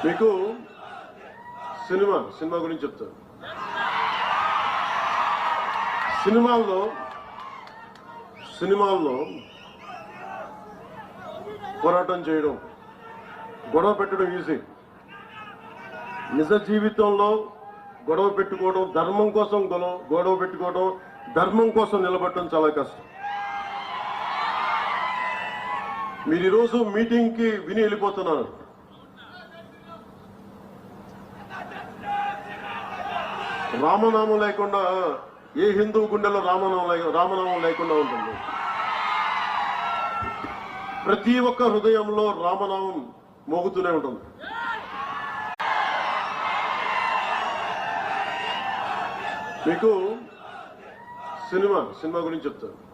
మీకు సినిమా గురించి చెప్తాను. సినిమాల్లో పోరాటం చేయడం, గొడవ పెట్టడం ఈజీ. నిజ జీవితంలో గొడవ పెట్టుకోవడం, ధర్మం కోసం గొడవ పెట్టుకోవడం, ధర్మం కోసం నిలబడటం చాలా కష్టం. మీరు ఈరోజు మీటింగ్కి విని వెళ్ళిపోతున్నారు. రామనామం లేకుండా ఏ హిందువు గుండెలో రామనామం లేకుండా ఉంటుంది. ప్రతి ఒక్క హృదయంలో రామనామం మోగుతూనే ఉంటుంది. మీకు సినిమా గురించి చెప్తాను.